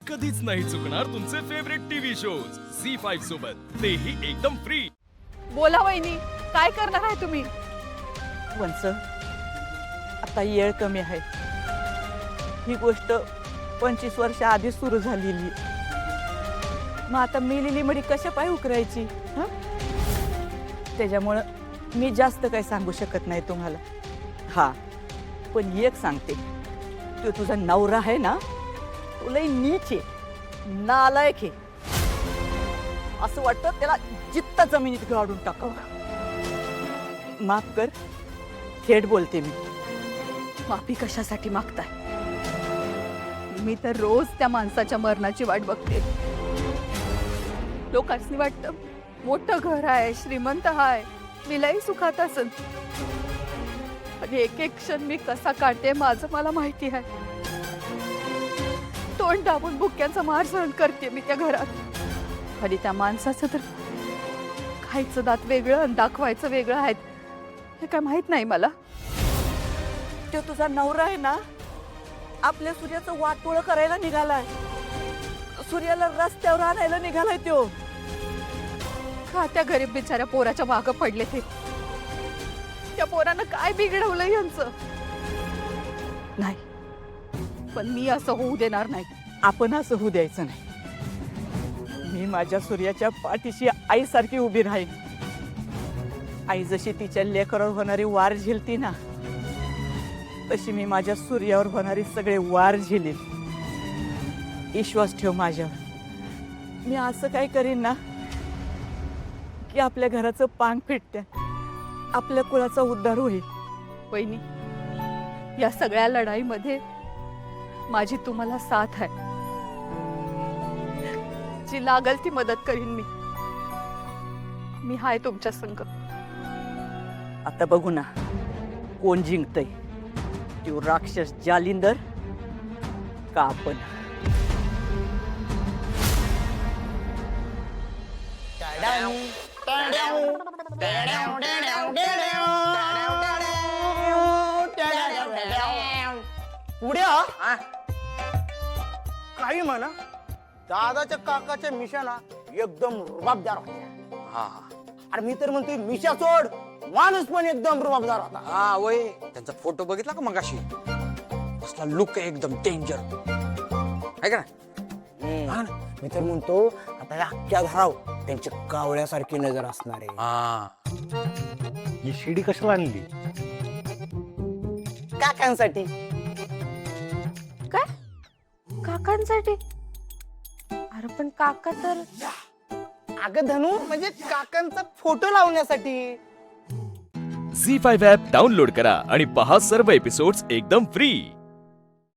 कधीच नाही चुकणार तुमचे फेवरेट टीव्ही शोज झी5 सोबत, तेही एकदम फ्री। बोला वहिनी, काय करणार आहे तुम्ही? वंच आता येळ कमी आहे। ही गोष्ट 25 वर्ष आधी सुरू झालेली, मग आता मेलेली मडी कशा पाय उकरायची? त्याच्यामुळं मी जास्त काही सांगू शकत नाही तुम्हाला। हा, पण एक सांगते, तो तुझा नवरा आहे ना, तो लई नीच आहे, नालायक आहे। असं वाटतं त्याला जित्ता जमिनीत गाडून टाकावं। माफ कर, थेट बोलते मी। माफी कशासाठी मागताय? मी तर रोज त्या माणसाच्या मरणाची वाट बघते। लोकांनी वाटतं मोठं घर आहे, श्रीमंत आहे, विलाही सुखात असेल, पण एक एक क्षण मी कसा काढते माझं मला माहिती आहे। तोंड दाबून बुक्यांचा मार सहन करते मी त्या घरात। आणि त्या माणसाचं तर खायचं दात वेगळं आणि दाखवायचं वेगळं आहेत, हे काय माहित नाही मला। तो तुझा नवरा आहे ना, आपल्या सूर्याचं वाटोळं करायला निघालाय। सूर्याला रस्त्यावर आणायला निघालाय तो। का त्या गरीब बिचाऱ्या पोराच्या मागं पडले ते? त्या पोरानं काय बिघडवलं यांचं? नाही, पण मी असं होऊ देणार नाही। आपण असं होऊ द्यायचं नाही। मी माझ्या सूर्याच्या पाठीशी आईसारखी उभी राहील। आई जशी तिच्या लेकरावर होणारी वार झेलती ना, तशी मी माझ्या सूर्यावर होणारी सगळे वार झेलील। विश्वास ठेव माझ्यावर। मी असं काय करीन ना की आपल्या घराचं पांग फिटत्या, आपल्या कुळाचा उद्धार होईल। वहिनी, या सगळ्या लढाईमध्ये माझी तुम्हाला साथ आहे। जी लागल ती मदत करीन मी हाय तुमच्या संग। आता बघू ना कोण जिंकतय, तो राक्षस जालिंदर का आपण? पुढे काही म्हणा, दादाच्या काकाच्या मिशाला एकदम रुबाबदार होत्या। आणि मी तर म्हणतोय मिशा सोड, माणूस पण एकदम रुबाबदार होता। हा वय, त्यांचा फोटो बघितला का मगाशी? कसला लुक आहे, एकदम डेंजर आहे का हा ना? मी तर म्हणतो आता या अख्ख्या घराव त्यांची कावळ्यासारखी नजर असणार आहे। हा, ही शिडी कशाला आणली? काकांसाठी। काय? काकांसाठी? अरे पण काका तर अगं धनू, म्हणजे काकांचा फोटो लावण्यासाठी। झी5 ॲप डाउनलोड करा आणि पहा सर्व एपिसोड्स एकदम फ्री।